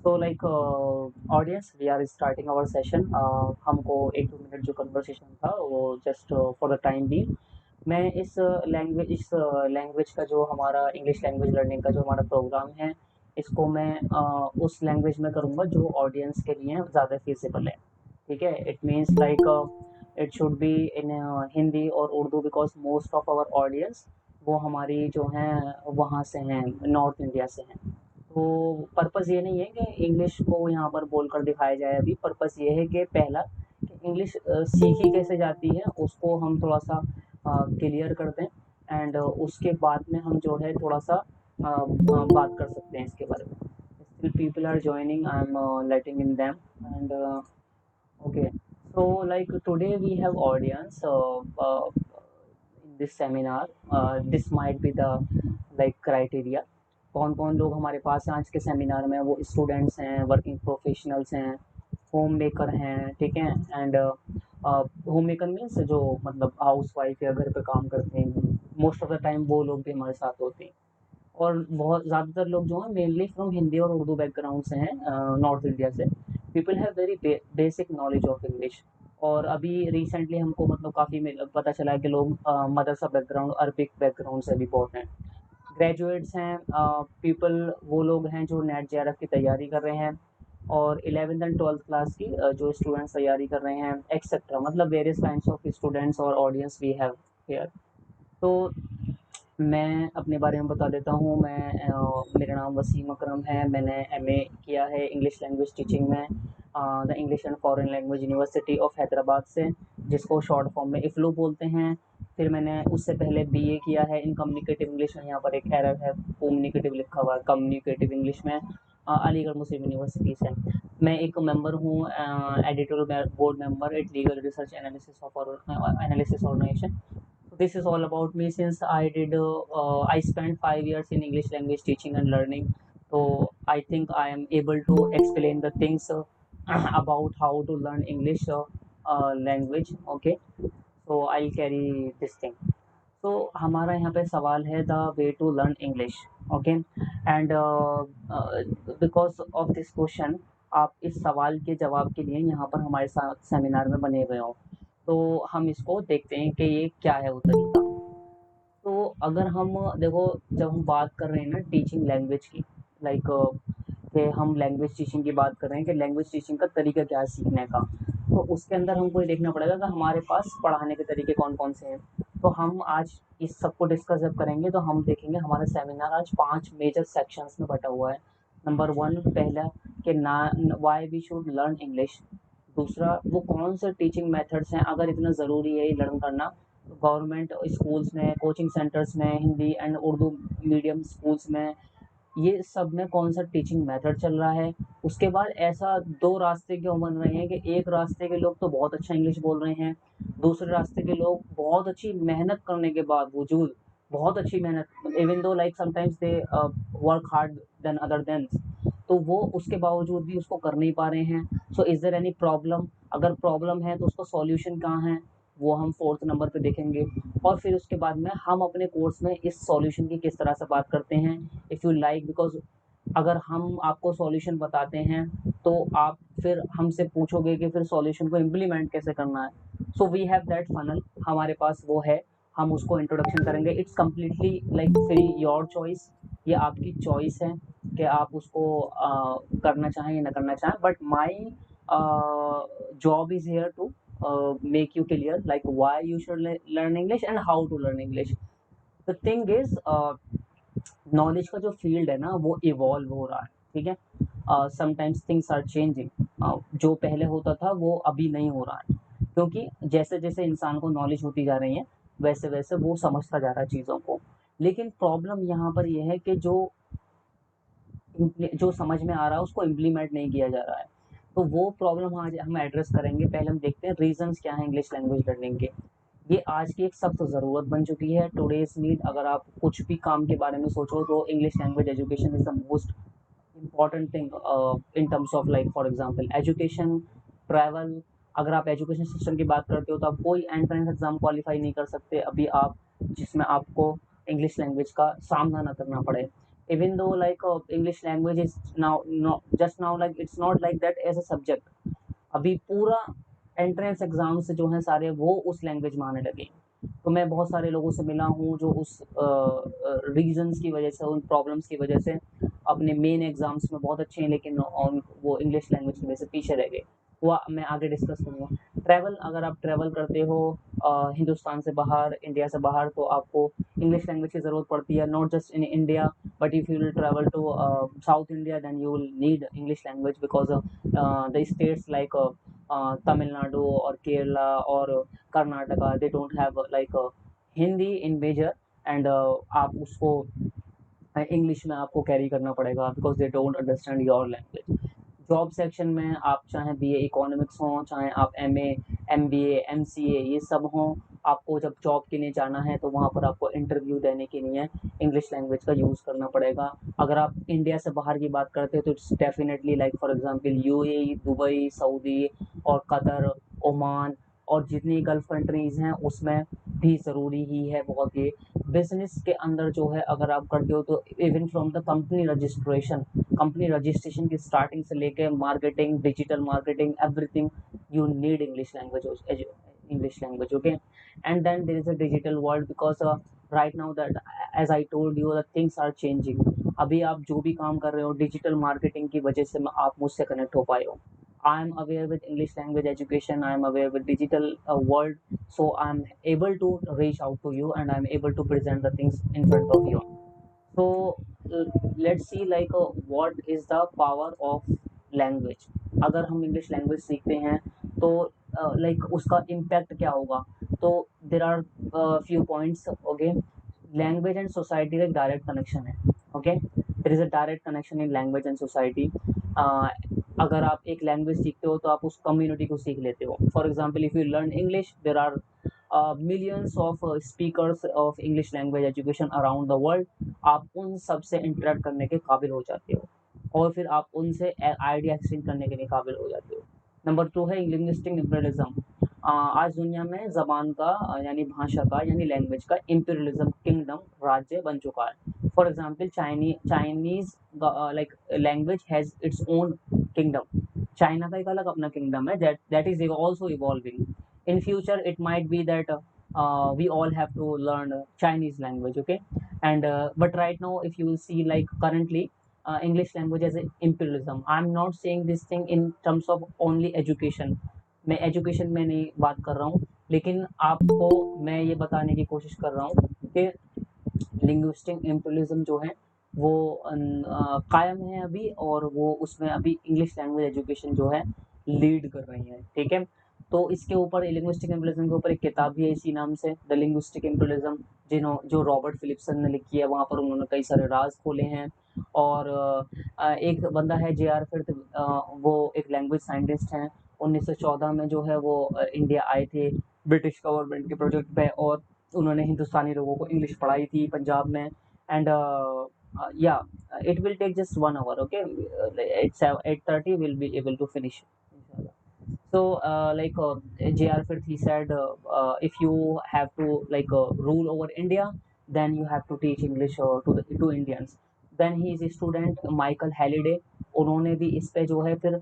So like audience we are starting our session. हमको 1-2 minute जो conversation था वो just for the time be मैं इस लैंग्वेज का जो हमारा इंग्लिश लैंग्वेज लर्निंग का जो हमारा प्रोग्राम है, इसको मैं उस लैंग्वेज में करूँगा जो ऑडियंस के लिए ज़्यादा फीसिबल है। ठीक है? It means like it should be in Hindi और Urdu because most of our audience वो हमारी जो हैं वहाँ से हैं, नॉर्थ इंडिया से हैं। तो पर्पज़ ये नहीं है कि इंग्लिश को यहाँ पर बोलकर दिखाया जाए अभी, पर्पज़ ये है कि पहला कि इंग्लिश सीखी कैसे जाती है उसको हम थोड़ा-सा क्लियर कर दें एंड उसके बाद में हम जो है थोड़ा-सा बात कर सकते हैं इसके बारे में। Still people are joining, I'm letting in them and okay. So like today we have audience in this seminar. This might be the like criteria. कौन कौन लोग हमारे पास हैं आज के सेमिनार में, वो स्टूडेंट्स हैं, वर्किंग प्रोफेशनल्स हैं, होम मेकर हैं, ठीक है, एंड होम मेकर मीन्स जो मतलब हाउस वाइफ या घर पे काम करते हैं, मोस्ट ऑफ द टाइम वो लोग भी हमारे साथ होते हैं। और बहुत ज़्यादातर लोग जो हैं मेनली फ्रॉम हिंदी और उर्दू बैकग्राउंड से हैं, नॉर्थ इंडिया से। People have very basic knowledge of English. और अभी रिसेंटली हमको मतलब काफ़ी पता चला है कि लोग मदरसा बैकग्राउंड, अरबिक बैकग्राउंड से भी बहुत हैं। ग्रेजुएट्स हैं, पीपल वो लोग हैं जो नेट जेआरएफ की तैयारी कर रहे हैं और 11th एंड 12th क्लास की जो स्टूडेंट्स तैयारी कर रहे हैं एक्सेट्रा, मतलब वेरियस काइंड्स ऑफ स्टूडेंट्स और ऑडियंस वी हैव हियर। तो मैं अपने बारे में बता देता हूँ। मेरा नाम वसीम अकरम है। मैंने एमए किया है इंग्लिश लैंग्वेज टीचिंग में the English and foreign language university of Hyderabad से, जिसको शॉर्ट फॉर्म में इफ्लू बोलते हैं। फिर मैंने उससे पहले बीए किया है इन कम्युनिकेटिव इंग्लिश में। यहाँ पर एक एरर है, कम्युनिकेटिव लिखा हुआ है, कम्युनिकेटिव इंग्लिश में अलीगढ़ मुस्लिम यूनिवर्सिटी से। मैं एक मेंबर हूँ, editorial board member at legal research analysis organisation. This is all about me since I spent 5 years in English language teaching and learning. So I think I am able to explain the things about how to learn English language. Okay, so I'll carry this thing. तो हमारा यहाँ पे सवाल है the way to learn English. Okay, and because of this question आप इस सवाल के जवाब के लिए यहाँ पर हमारे साथ सेमिनार में बने हुए हो, तो हम इसको देखते हैं कि ये क्या है वो तरीका। तो अगर हम देखो, जब हम बात कर रहे हैं ना टीचिंग लैंग्वेज की, लाइक कि हम लैंग्वेज टीचिंग की बात कर रहे हैं कि लैंग्वेज टीचिंग का तरीका क्या है सीखने का, तो उसके अंदर हमको ये देखना पड़ेगा कि हमारे पास पढ़ाने के तरीके कौन कौन से हैं। तो हम आज इस सबको डिस्कस जब करेंगे तो हम देखेंगे हमारा सेमिनार आज 5 मेजर सेक्शंस में बटा हुआ है। नंबर 1 पहला कि ना why we should learn English. दूसरा, वो कौन से टीचिंग मेथड्स हैं, अगर इतना ज़रूरी है ये लर्न करना, तो गवर्नमेंट स्कूल्स में, कोचिंग सेंटर्स में, Hindi and Urdu medium schools में, ये सब में कौन सा टीचिंग मेथड चल रहा है। उसके बाद ऐसा 2 रास्ते क्यों बन रहे हैं कि एक रास्ते के लोग तो बहुत अच्छा इंग्लिश बोल रहे हैं, दूसरे रास्ते के लोग बहुत अच्छी मेहनत करने के बावजूद, बहुत अच्छी मेहनत, even though like sometimes they work hard then other than, तो वो उसके बावजूद भी उसको कर नहीं पा रहे हैं। So is there any problem, अगर प्रॉब्लम है तो उसका सॉल्यूशन कहाँ है, वो हम 4th नंबर पे देखेंगे। और फिर उसके बाद में हम अपने कोर्स में इस सॉल्यूशन की किस तरह से बात करते हैं, इफ़ यू लाइक, बिकॉज़ अगर हम आपको सॉल्यूशन बताते हैं तो आप फिर हमसे पूछोगे कि फिर सॉल्यूशन को इम्प्लीमेंट कैसे करना है। So we have that funnel, हमारे पास वो है, हम उसको इंट्रोडक्शन करेंगे। It's completely like free your choice, ये आपकी चॉइस है कि आप उसको करना चाहें या ना करना चाहें, but my job is here to make you clear like why you should learn English and how to learn English. The thing is knowledge का जो फील्ड है ना वो इवॉल्व हो रहा है, ठीक है। समटाइम्स थिंग्स आर चेंजिंग, जो पहले होता था वो अभी नहीं हो रहा है, क्योंकि जैसे जैसे इंसान को नॉलेज होती जा रही है वैसे वैसे वो समझता जा रहा है चीज़ों को। लेकिन प्रॉब्लम यहाँ पर यह है कि जो समझ में आ रहा है उसको इम्प्लीमेंट नहीं किया जा रहा है। तो वो प्रॉब्लम आज हम एड्रेस करेंगे। पहले हम देखते हैं रीजंस क्या हैं इंग्लिश लैंग्वेज लर्निंग के। ये आज की एक सख्त ज़रूरत बन चुकी है, टुडेज नीड। अगर आप कुछ भी काम के बारे में सोचो तो English language education is the most important thing in terms of like for example education, travel. अगर आप एजुकेशन सिस्टम की बात करते हो तो आप कोई एंट्रेंस एग्ज़ाम क्वालिफाई नहीं कर सकते अभी आप, जिसमें आपको इंग्लिश लैंग्वेज का सामना ना करना पड़े। even though like English language is now like it's not like that as a subject. अभी पूरा एंट्रेंस एग्जाम से जो है सारे वो उस लैंग्वेज में आने लगे। तो मैं बहुत सारे लोगों से मिला हूँ जो उस रीजंस की वजह से, उन प्रॉब्लम्स की वजह से अपने मेन एग्जाम्स में बहुत अच्छे हैं, लेकिन वो इंग्लिश लैंग्वेज की वजह से पीछे रह गए। वो मैं आगे डिस्कस करूँगा। ट्रैवल, अगर आप ट्रैवल करते हो हिंदुस्तान से बाहर, इंडिया से बाहर, तो आपको इंग्लिश लैंग्वेज की ज़रूरत पड़ती है, not just in India, but if you will travel to South India then you will need English language, because the states like Tamil Nadu और केरला और Karnataka, they don't have like Hindi in major, and आप उसको English में आपको कैरी करना पड़ेगा because they don't understand your language. Job section में आप चाहे बीए इकोनॉमिक्स हो, चाहे आप एमए, एमबीए, एमसीए ये सब हो, आपको जब जॉब के लिए जाना है तो वहाँ पर आपको इंटरव्यू देने के लिए इंग्लिश लैंग्वेज का यूज़ करना पड़ेगा। अगर आप इंडिया से बाहर की बात करते हो तो it's definitely like for example UAE, Dubai, Saudi और कतर, ओमान और जितनी गल्फ कंट्रीज़ हैं उसमें भी ज़रूरी ही है बहुत। ये बिजनेस के अंदर जो है अगर आप करते हो तो even from the company registration की स्टार्टिंग से लेके marketing, digital marketing, everything you need English language, okay? And then there is a digital world because right now that as I told you the things are changing। अभी आप जो भी काम कर रहे हो डिजिटल मार्केटिंग की वजह से आप मुझसे कनेक्ट हो पाए हो। I am aware with English language education, I am aware with digital world, so I am able to reach out to you and I am able to present the things in front of you। So let's see like what is the power of language। अगर हम English language सीखते हैं तो like उसका impact क्या होगा। तो there are few points, okay. Language and society का एक डायरेक्ट कनेक्शन है, okay. There is a direct connection in language and society. अगर आप एक लैंग्वेज सीखते हो तो आप उस कम्युनिटी को सीख लेते हो। For example if you learn English, there are millions of speakers of English language education around the world। आप उन सब से इंटरेक्ट करने के काबिल हो जाते हो और फिर आप उनसे आइडिया एक्सचेंज करने के लिए काबिल हो जाते हो। नंबर 2 है लिंग्विस्टिक इम्पीरियलिज्म। आज दुनिया में ज़बान का यानी भाषा का यानी लैंग्वेज का इम्पीरियलिज्म किंगडम राज्य बन चुका है। For example Chinese like language has its own kingdom. China का एक अलग अपना किंगडम है that is also evolving। In future it might be that we all have to learn Chinese language, okay? And but right now if you will see like currently English language as an imperialism। I'm not saying this thing in terms of only education। मैं education में नहीं बात कर रहा हूँ, लेकिन आपको मैं ये बताने की कोशिश कर रहा हूँ कि लिंग्विस्टिक इम्पीरियलिज्म जो है वो कायम है अभी, और वो उसमें अभी इंग्लिश लैंग्वेज एजुकेशन जो है लीड कर रही है, ठीक है। तो इसके ऊपर लिंग्विस्टिक इम्पीरियलिज्म के ऊपर एक किताब भी है इसी नाम से, द लिंग्विस्टिक इम्पीरियलिज्म, जो रॉबर्ट फिलिप्सन ने लिखी है। वहाँ पर उन्होंने कई सारे राज खोले हैं। और एक बंदा है जे.आर. फिर्थ, वो एक लैंग्वेज साइंटिस्ट हैं। 1914 में जो है वो इंडिया आए थे ब्रिटिश गवर्नमेंट के प्रोजेक्ट पे, और उन्होंने हिंदुस्तानी लोगों को इंग्लिश पढ़ाई थी पंजाब में। एंड या it will take just 1 hour, okay? It's 8:30 we'll be able to finish inshallah। So like J.R. Firth, he said if you have to like rule over India, then you have to teach English to Indians। then he is a student Michael Halliday, उन्होंने भी इस पे जो है फिर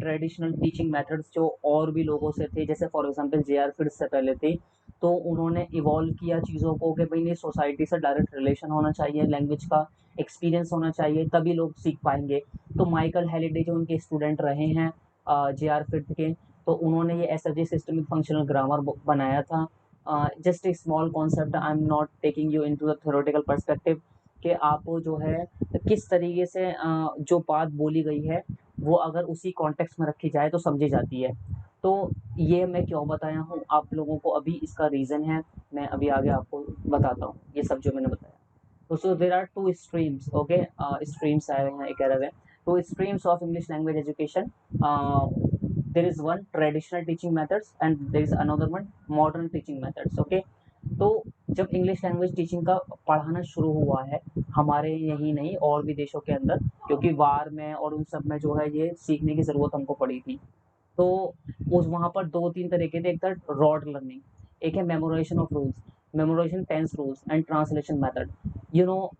traditional teaching methods जो और भी लोगों से थे, जैसे फॉर एग्जांपल जे.आर. फिर से पहले थे, तो उन्होंने इवॉल्व किया चीज़ों को कि भाई नहीं, सोसाइटी से डायरेक्ट रिलेशन होना चाहिए, लैंग्वेज का एक्सपीरियंस होना चाहिए, तभी लोग सीख पाएंगे। तो माइकल हैलिडे जो उनके स्टूडेंट रहे हैं जे.आर. फिर्थ के, तो उन्होंने ये एसएफजी सिस्टमिक फंक्शनल ग्रामर बनाया था। Just a small concept, I am not taking you into the theoretical perspective, कि आप जो है किस तरीके से जो बात बोली गई है वो अगर उसी कॉन्टेक्स्ट में रखी जाए तो समझी जाती है। तो ये मैं क्यों बताया हूँ आप लोगों को, अभी इसका रीज़न है, मैं अभी आगे आपको बताता हूँ ये सब जो मैंने बताया। तो so there are two streams, okay. Streams आए हुए हैं, एक रहे हैं two streams of English language education. There is one traditional teaching methods and there is another one modern teaching methods, okay. तो जब इंग्लिश लैंग्वेज टीचिंग का पढ़ाना शुरू हुआ है हमारे यही नहीं और भी देशों के अंदर, क्योंकि वार में और उन सब में जो है ये सीखने की ज़रूरत हमको पड़ी थी। तो उस वहाँ पर 2-3 तरीके थे, एक था रॉड लर्निंग, एक है memorisation of rules. memorization tense rules and translation method.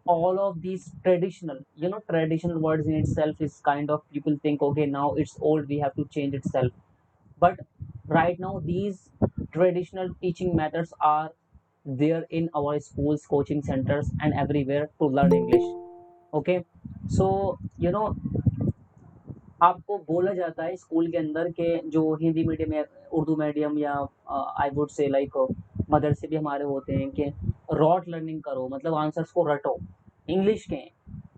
All of these traditional words in itself is kind of, people think, okay, now it's old, we have to change itself. But right now these traditional teaching methods are there in our schools, coaching centers, and everywhere to learn English. Okay, so आपको बोला जाता है school के अंदर के जो Hindi medium या Urdu medium या आई वुड से लाइक मदरसे भी हमारे होते हैं कि रॉट लर्निंग करो, मतलब आंसर्स को रटो, इंग्लिश के,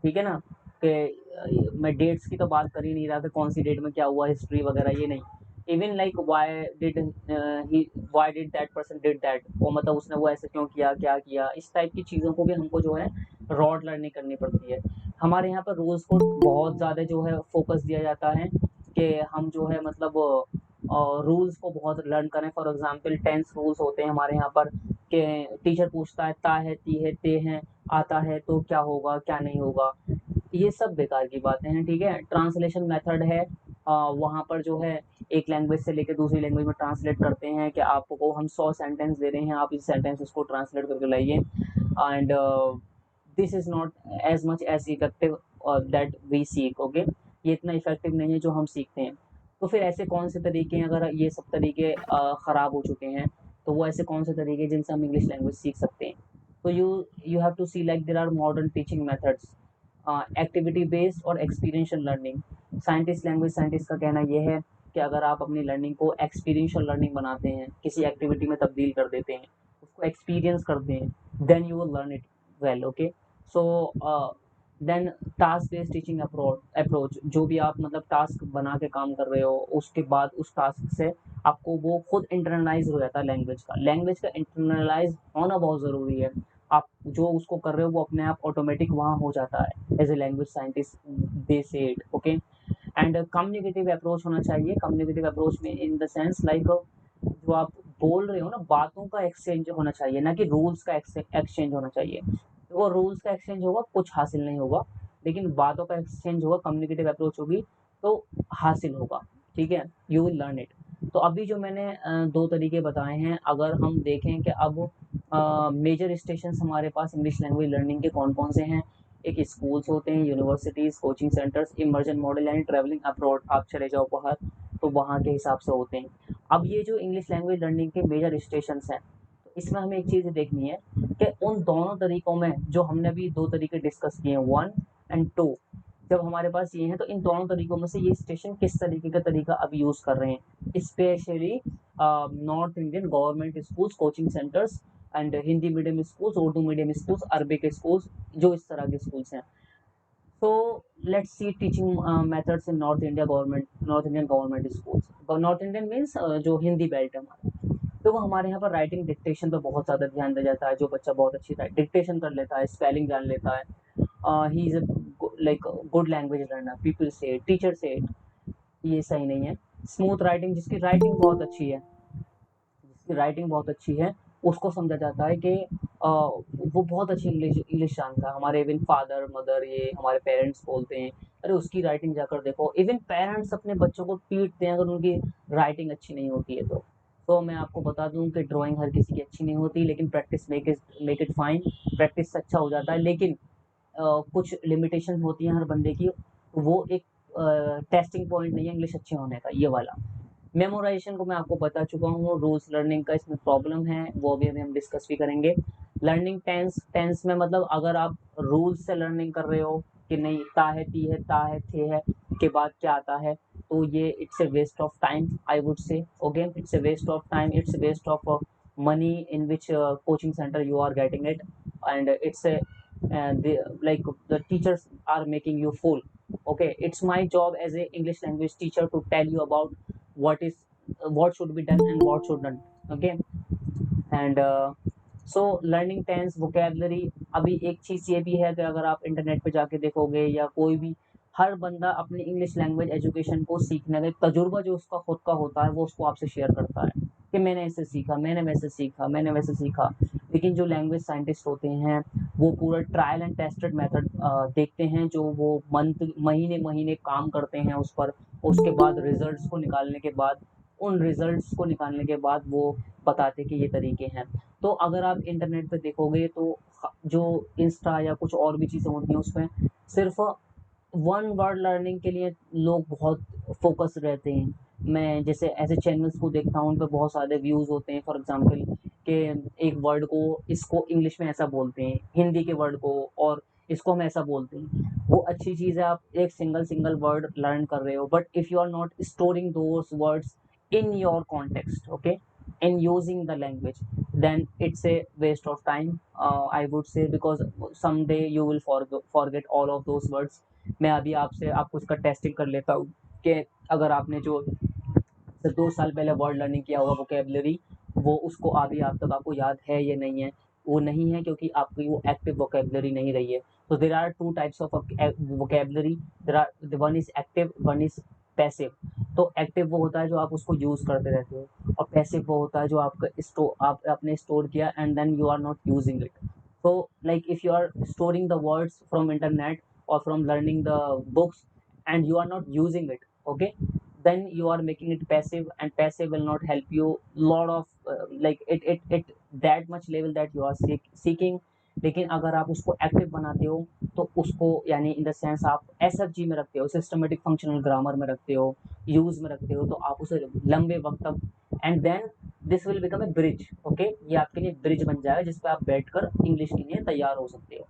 ठीक है ना, कि मैं डेट्स की तो बात कर ही नहीं रहा था, कौन सी डेट में क्या हुआ, हिस्ट्री वगैरह ये नहीं। Even like why did that person did that, वो मतलब उसने वो ऐसे क्यों किया, क्या किया, इस टाइप की चीज़ों को भी हमको जो है रॉट लर्निंग करनी पड़ती है। हमारे यहाँ पर रूल्स को बहुत ज़्यादा जो है फोकस दिया जाता है कि हम जो है मतलब रूल्स को बहुत लर्न करें। फॉर एग्जांपल टेंस रूल्स होते हैं हमारे यहाँ पर कि टीचर पूछता है ता है, ती है, ते हैं, आता है तो क्या होगा, क्या नहीं होगा, ये सब बेकार की बातें हैं, ठीक है। ट्रांसलेशन मेथड है, वहाँ पर जो है एक लैंग्वेज से लेकर दूसरी लैंग्वेज में ट्रांसलेट करते हैं कि आपको हम 100 सेंटेंस दे रहे हैं, आप इस सेंटेंसेस को ट्रांसलेट करके लाइए, and this is not as much as effective that we seek. Okay, ये इतना इफेक्टिव नहीं है जो हम सीखते हैं। तो फिर ऐसे कौन से तरीके हैं, अगर ये सब तरीके ख़राब हो चुके हैं, तो वो ऐसे कौन से तरीके हैं जिनसे हम इंग्लिश लैंग्वेज सीख सकते हैं? तो you have to see like there are modern teaching methods, activity based और एक्सपीरियंशियल लर्निंग। लैंग्वेज साइंटिस्ट का कहना यह है कि अगर आप अपनी लर्निंग को एक्सपीरियंशियल लर्निंग बनाते हैं, किसी एक्टिविटी में तब्दील कर देते हैं, उसको एक्सपीरियंस करते हैं, then you will learn it well. Okay, so then task based teaching approach, जो भी आप मतलब टास्क बना के काम कर रहे हो, उसके बाद उस टास्क से आपको वो खुद इंटरनलाइज हो जाता है। लैंग्वेज का इंटरनलाइज होना बहुत ज़रूरी है। आप जो उसको कर रहे हो वो अपने आप ऑटोमेटिक वहाँ हो जाता है, as a language scientist they say it. Okay, and communicative approach होना चाहिए। कम्युनिकेटिव अप्रोच में इन द सेंस लाइक जो आप बोल रहे हो ना, बातों का एक्सचेंज होना चाहिए, ना कि रूल्स का एक्सचेंज होना चाहिए। तो वो रूल्स का एक्सचेंज होगा कुछ हासिल नहीं होगा, लेकिन बातों का एक्सचेंज होगा, कम्युनिकेटिव अप्रोच होगी तो हासिल होगा, ठीक है, यू विल लर्न इट। तो अभी जो मैंने दो तरीके बताए हैं, अगर हम देखें कि अब मेजर स्टेशंस हमारे पास इंग्लिश लैंग्वेज लर्निंग के कौन कौन से हैं। एक स्कूल्स होते हैं, universities, coaching centres, immersion model यानी ट्रैवलिंग अब्रॉड, आप चले जाओ बाहर तो वहाँ के हिसाब से होते हैं। अब ये जो इंग्लिश लैंग्वेज लर्निंग के मेजर स्टेशंस हैं, तो इसमें हमें एक चीज़ देखनी है कि उन दोनों तरीकों में जो हमने अभी दो तरीके डिस्कस किए हैं 1 एंड 2, जब हमारे पास ये हैं तो इन दोनों तरीकों में से ये स्टेशन किस तरीके का तरीका अब यूज़ कर रहे हैं, specially north Indian government schools, coaching centres and Hindi medium schools, Urdu medium schools, Arabic schools, जो इस तरह के स्कूल्स हैं। So let's see teaching methods in North Indian government schools. North Indian means जो हिंदी बेल्ट है हमारा, तो वो हमारे यहाँ पर राइटिंग डिक्टेशन पे बहुत ज़्यादा ध्यान दिया जाता है। जो बच्चा बहुत अच्छी डिक्टेशन कर लेता है, स्पेलिंग जान लेता है, he is like good language learner, people से, टीचर से, ये सही नहीं है। स्मूथ राइटिंग, जिसकी राइटिंग बहुत अच्छी है, उसको समझा जाता है कि वो बहुत अच्छी इंग्लिश जानता है। हमारे इवन फादर मदर, ये हमारे पेरेंट्स बोलते हैं, अरे उसकी राइटिंग जाकर देखो। इवन पेरेंट्स अपने बच्चों को पीटते हैं अगर उनकी राइटिंग अच्छी नहीं होती है तो मैं आपको बता दूं कि ड्राइंग हर किसी की अच्छी नहीं होती, लेकिन practice make it fine. Practice से अच्छा हो जाता है, लेकिन कुछ लिमिटेशन होती हैं हर बंदे की, वो एक टेस्टिंग पॉइंट नहीं है इंग्लिश अच्छे होने का, ये वाला। मेमोराइजेशन को मैं आपको बता चुका हूँ, रूल्स लर्निंग का इसमें प्रॉब्लम है, वो भी अभी हम डिस्कस भी करेंगे। लर्निंग टेंस में मतलब अगर आप रूल्स से लर्निंग कर रहे हो कि नहीं, ता है, ती है, ता है, थे है के बाद क्या आता है, तो ये it's a waste of time, I would say. Okay, it's a waste of time, it's a waste of money in which coaching center you are getting it, and it's a like the teachers are making you fool. Okay, it's my job as a English language teacher to tell you about what should be done and what should not। Okay, and so learning tense vocabulary. अभी एक चीज़ ये भी है कि अगर आप internet पे जाके देखोगे या कोई भी, हर बंदा अपनी इंग्लिश लैंग्वेज एजुकेशन को सीखने में तजुर्बा जो उसका खुद का होता है वो उसको आपसे शेयर करता है कि मैंने ऐसे सीखा, मैंने वैसे सीखा, मैंने वैसे सीखा। लेकिन जो लैंग्वेज साइंटिस्ट होते हैं वो पूरा ट्रायल एंड टेस्टेड मेथड देखते हैं, जो वो महीने महीने काम करते हैं उस पर। उसके बाद उन रिजल्ट्स को निकालने के बाद वो बताते कि ये तरीके हैं। तो अगर आप इंटरनेट पे देखोगे तो जो इंस्टा या कुछ और भी चीज़ें होती हैं उसमें सिर्फ वन वर्ड लर्निंग के लिए लोग बहुत फोकस रहते हैं। मैं जैसे ऐसे चैनल्स को देखता हूँ, उन पे बहुत सारे व्यूज़ होते हैं फॉर एग्ज़ाम्पल कि एक वर्ड को इसको इंग्लिश में ऐसा बोलते हैं, हिंदी के वर्ड को और इसको हम ऐसा बोलते हैं। वो अच्छी चीज़ है, आप एक सिंगल वर्ड लर्न कर रहे हो, but if you are not storing those words in your context, okay, in using the language, then it's a waste of time, I would say, because someday you will forget all of those words. मैं अभी आपसे आपको इसका testing कर लेता हूँ कि अगर आपने जो 2 साल पहले वर्ड लर्निंग किया हुआ वोकेबलरी, वो उसको अभी आप तक आपको याद है या नहीं है। वो नहीं है क्योंकि आपकी वो एक्टिव वोकेबलरी नहीं रही है। तो there are two types of vocabulary, there are one is active, one is passive. तो एक्टिव वो होता है जो आप उसको यूज करते रहते हो, और पैसिव वो होता है जो आप आपने स्टोर किया and then you are not using it. so like if you are storing the words from internet or from learning the books and you are not using it, okay, then you are making it passive, and passive will not help you lot of like it that much level that you are seeking. लेकिन अगर आप उसको active बनाते हो तो उसको यानी in the sense आप एसएफजी में रखते हो, सिस्टमेटिक फंक्शनल ग्रामर में रखते हो, यूज में रखते हो, तो आप उसे लंबे वक्त तक and then this will become a bridge, okay, ये आपके लिए ब्रिज बन जाएगा जिस पे आप बैठकर इंग्लिश के लिए तैयार हो सकते हो।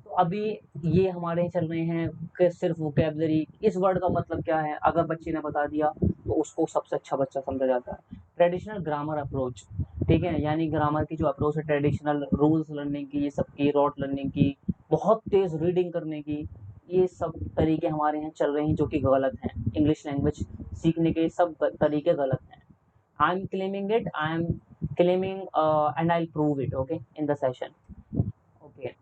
तो अभी ये हमारे चल रहे हैं कि सिर्फ वोकेबलरी, इस वर्ड का मतलब क्या है, अगर बच्चे ने बता दिया तो उसको सबसे अच्छा बच्चा समझा जाता है। ट्रेडिशनल ग्रामर अप्रोच, ठीक है, यानी ग्रामर की जो अप्रोच है, ट्रेडिशनल रूल्स लर्निंग की, ये सब की, रॉट लर्निंग की, बहुत तेज रीडिंग करने की, ये सब तरीके हमारे यहाँ चल रहे हैं जो कि गलत हैं। इंग्लिश लैंग्वेज सीखने के सब तरीके गलत हैं। I M claiming it, I am claiming and I'll prove it, okay, in the session, okay.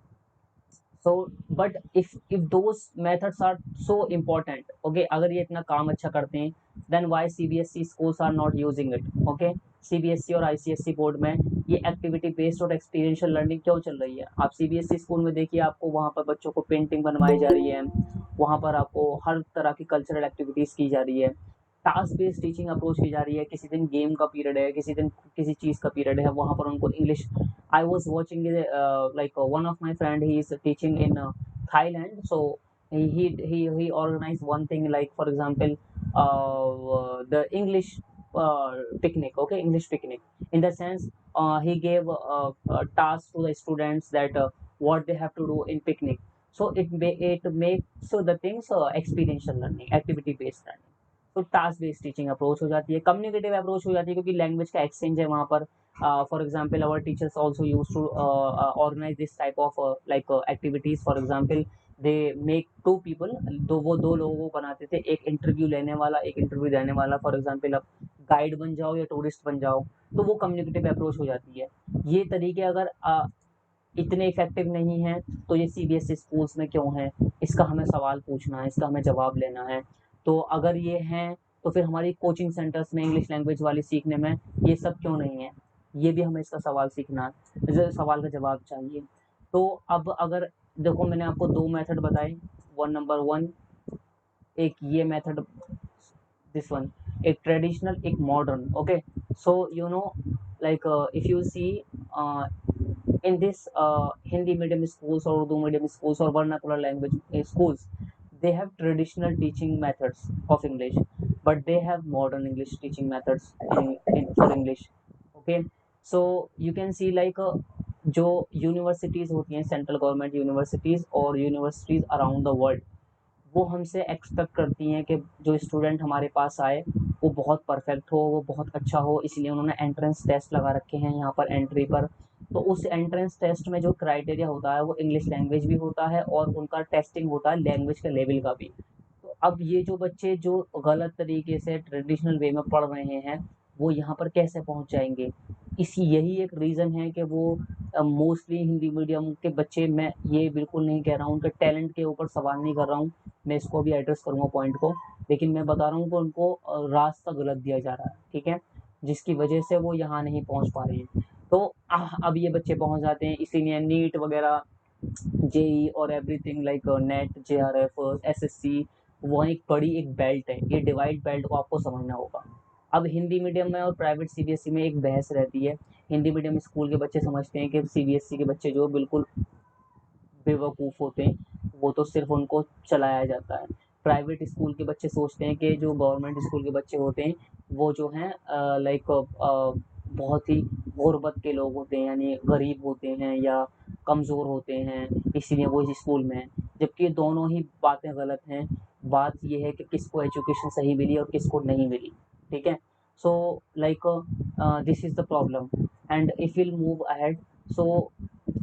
So but if those methods are so important, okay, अगर ये इतना काम अच्छा करते हैं, then why CBSE schools are not using it, okay। CBSE और ICSE board में ये एक्टिविटी बेस्ड और एक्सपीरियंशियल लर्निंग क्यों चल रही है? आप CBSE स्कूल में देखिए, आपको वहाँ पर बच्चों को पेंटिंग बनवाई जा रही है, वहाँ पर आपको हर तरह की कल्चरल एक्टिविटीज़ की जा रही है, टास्क बेस्ड टीचिंग अप्रोच की जा रही है, किसी दिन गेम का पीरियड है, किसी दिन किसी चीज़ का पीरियड है, वहाँ पर उनको English. I was watching like one of my friend, he is teaching in Thailand, so he organized one thing, like for example the English picnic, okay, English picnic, in the sense he gave a task to the students that what they have to do in picnic, so it makes the things experiential learning, activity based learning। तो task based teaching approach हो जाती है, communicative approach हो जाती है, क्योंकि language का exchange है वहाँ पर। For example our teachers also use to organise this type of like activities. For example they make two people, वो दो लोगों को बनाते थे, एक इंटरव्यू लेने वाला, एक इंटरव्यू देने वाला। फॉर एग्जाम्पल आप गाइड बन जाओ या टूरिस्ट बन जाओ, तो वो कम्युनिकेटिव अप्रोच हो जाती है। ये तरीके अगर इतने इफेक्टिव नहीं हैं तो ये CBSE स्कूल्स में क्यों हैं, इसका हमें सवाल पूछना है, इसका हमें जवाब लेना है। तो अगर ये हैं तो फिर हमारी कोचिंग सेंटर्स में इंग्लिश लैंग्वेज वाली सीखने में ये सब क्यों नहीं है, ये भी हमें इसका सवाल सीखना है, सवाल का जवाब चाहिए। तो अब अगर देखो, मैंने आपको 2 मेथड बताए, वन नंबर 1 एक ये मेथड, दिस वन, एक ट्रेडिशनल, एक modern, okay. So you know like if you see in this Hindi medium schools or Urdu medium schools or vernacular language schools, they have traditional teaching methods of English, but they have modern English teaching methods for English, okay। So you can see like जो universities होती हैं, central government universities और universities around the world, वो हमसे expect करती हैं कि जो स्टूडेंट हमारे पास आए वो बहुत परफेक्ट हो, वो बहुत अच्छा हो, इसलिए उन्होंने एंट्रेंस टेस्ट लगा रखे हैं यहाँ पर एंट्री पर। तो उस एंट्रेंस टेस्ट में जो क्राइटेरिया होता है वो इंग्लिश लैंग्वेज भी होता है और उनका टेस्टिंग होता है लैंग्वेज के लेवल का भी। तो अब ये जो बच्चे जो गलत तरीके से ट्रेडिशनल वे में पढ़ रहे हैं, वो यहाँ पर कैसे पहुँच जाएंगे? यही एक रीज़न है कि वो मोस्टली हिंदी मीडियम के बच्चे, मैं ये बिल्कुल नहीं कह रहा हूँ, उनके टैलेंट के ऊपर सवाल नहीं कर रहा हूँ, मैं इसको भी एड्रेस करूँगा पॉइंट को, लेकिन मैं बता रहा हूँ कि उनको रास्ता गलत दिया जा रहा है, ठीक है, जिसकी वजह से वो यहाँ नहीं पहुँच पा रहे हैं। तो अब ये बच्चे पहुँच जाते हैं, इसीलिए नीट वगैरह, जेई और everything like net, JRF, SSC, वो एक बड़ी एक बेल्ट है, ये डिवाइड बेल्ट को आपको समझना होगा। अब हिंदी मीडियम में और प्राइवेट CBSE में एक बहस रहती है हिंदी मीडियम स्कूल के बच्चे समझते हैं कि सीबीएसई के बच्चे जो बिल्कुल बेवकूफ़ होते हैं, वो तो सिर्फ उनको चलाया जाता है। प्राइवेट स्कूल के बच्चे सोचते हैं कि जो गवर्नमेंट स्कूल के बच्चे होते हैं वो जो हैं लाइक बहुत ही गुर्बत के लोग होते हैं, यानी गरीब होते हैं या कमज़ोर होते हैं, इसीलिए वो इस स्कूल में हैं। जबकि ये दोनों ही बातें गलत हैं। बात ये है कि किसको एजुकेशन सही मिली और किसको नहीं मिली, ठीक है? So like this is the problem and if will move ahead, so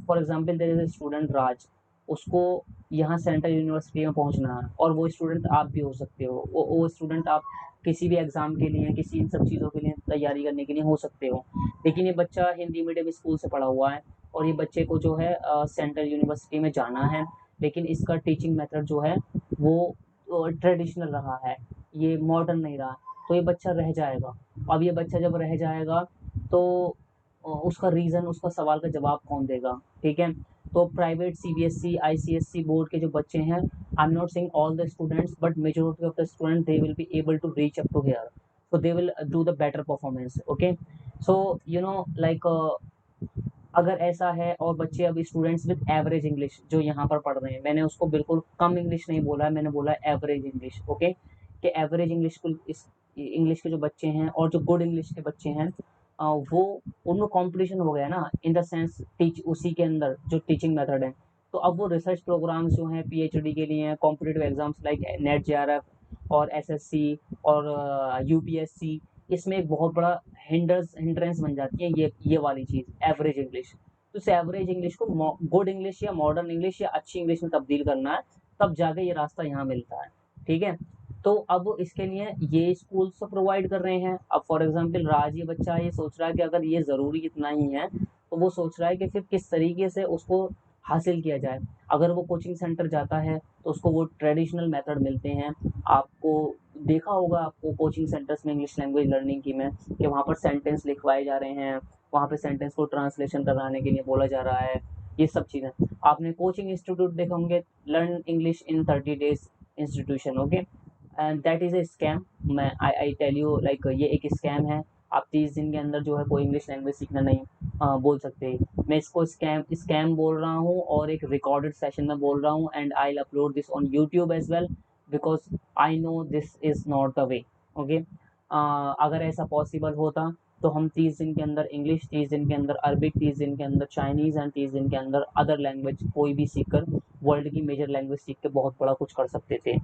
for example there is a student Raj, उसको यहाँ सेंट्रल यूनिवर्सिटी में पहुँचना है और वो स्टूडेंट आप भी हो सकते हो। वो स्टूडेंट आप किसी भी एग्ज़ाम के लिए, किसी इन सब चीज़ों के लिए तैयारी करने के लिए हो सकते हो। लेकिन ये बच्चा हिंदी मीडियम स्कूल से पढ़ा हुआ है और ये बच्चे को जो है सेंट्रल यूनिवर्सिटी में जाना है, लेकिन इसका टीचिंग मेथड जो है वो ट्रेडिशनल रहा है, ये मॉडर्न नहीं रहा। तो ये बच्चा रह जाएगा। अब ये बच्चा जब रह जाएगा तो उसका रीज़न, उसका सवाल का जवाब कौन देगा, ठीक है? तो प्राइवेट सीबीएसई, आईसीएसई बोर्ड के जो बच्चे हैं, I am not saying all the students but majority of the student they will be able to reach up to here, so they will do the better performance, okay? So you know like अगर ऐसा है और बच्चे अब students with average English जो यहाँ पर पढ़ रहे हैं, मैंने उसको बिल्कुल कम इंग्लिश नहीं बोला है, मैंने बोला एवरेज इंग्लिश, ओके? कि एवरेज इंग्लिश को इस इंग्लिश के जो बच्चे हैं और जो गुड इंग्लिश के बच्चे हैं, वो उनमें कंपटीशन हो गया ना, इन द सेंस टीच उसी के अंदर जो टीचिंग मेथड है। तो अब वो रिसर्च प्रोग्राम्स जो हैं पीएचडी के लिए, competitive exams like net JRF और एसएससी और यूपीएससी, इसमें एक बहुत बड़ा हिंड्रेंस बन जाती है ये वाली चीज़, एवरेज इंग्लिश। तो इस एवरेज इंग्लिश को गुड इंग्लिश या मॉडर्न इंग्लिश या अच्छी इंग्लिश में तब्दील करना है, तब जाके ये रास्ता यहाँ मिलता है, ठीक है? तो अब इसके लिए ये स्कूल तो प्रोवाइड कर रहे हैं। अब फॉर एग्जांपल राज, ये बच्चा ये सोच रहा है कि अगर ये ज़रूरी इतना ही है, तो वो सोच रहा है कि फिर किस तरीके से उसको हासिल किया जाए। अगर वो कोचिंग सेंटर जाता है तो उसको वो ट्रेडिशनल मेथड मिलते हैं। आपको देखा होगा, आपको कोचिंग सेंटर्स में इंग्लिश लैंग्वेज लर्निंग की में, कि वहाँ पर सेंटेंस लिखवाए जा रहे हैं, वहाँ पे सेंटेंस को ट्रांसलेशन कराने के लिए बोला जा रहा है, ये सब चीज़ें। आपने कोचिंग इंस्टीट्यूट देखे होंगे, learn English in 30 days institution, okay? And that is a scam. मैं आई टेल यू लाइक ये एक स्कैम है। आप 30 दिन के अंदर जो है कोई इंग्लिश लैंग्वेज सीखना नहीं बोल सकते। मैं इसको स्कैम बोल रहा हूँ और एक रिकॉर्डेड सेशन में बोल रहा हूँ, and I will upload this on YouTube as well because I know this is not the way, okay? अगर ऐसा पॉसिबल होता तो हम 30 दिन के अंदर इंग्लिश, 30 दिन के अंदर अरबिक, 30 दिन के अंदर चाइनीज़ एंड 30 दिन के अंदर अदर लैंग्वेज कोई भी सीख कर वर्ल्ड की मेजर लैंग्वेज सीख के बहुत बड़ा कुछ कर सकते थे,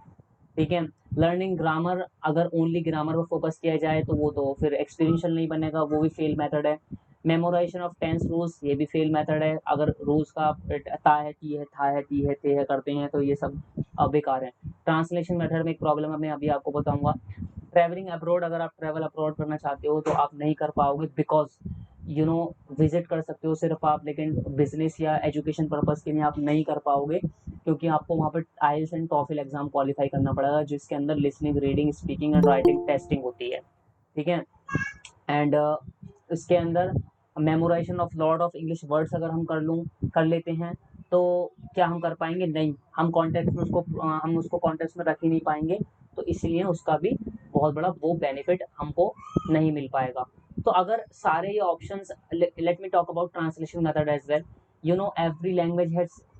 ठीक है? लर्निंग ग्रामर, अगर ओनली ग्रामर पर फोकस किया जाए तो वो तो फिर एक्सपीरियंशियल नहीं बनेगा, वो भी फेल मेथड है। मेमोराइजेशन ऑफ टेंस रूल्स, ये भी फेल मेथड है। अगर रूल्स का ता है, टी है, था है, टी है, ते है करते हैं तो ये सब बेकार है। ट्रांसलेशन मेथड में एक प्रॉब्लम है, मैं अभी आपको बताऊंगा। ट्रैवलिंग अब्रॉड, अगर आप ट्रैवल अब्रॉड करना चाहते हो तो आप नहीं कर पाओगे, बिकॉज यू नो विजिट कर सकते हो सिर्फ आप, लेकिन बिजनेस या एजुकेशन पर्पज़ के लिए आप नहीं कर पाओगे, क्योंकि आपको वहाँ पर आइल्स एंड टॉफिल एग्जाम क्वालिफाई करना पड़ेगा, जिसके अंदर listening, reading, speaking and writing testing होती है, ठीक है? एंड इसके अंदर memorisation of lot of English words अगर हम कर लेते हैं तो क्या हम कर पाएंगे? नहीं, हम उसको कॉन्टेक्स्ट में रख ही नहीं पाएंगे, तो इसलिए उसका भी बहुत बड़ा वो बेनिफिट हमको नहीं मिल पाएगा। तो अगर सारे ये options, let me talk about translation method as well. You know every language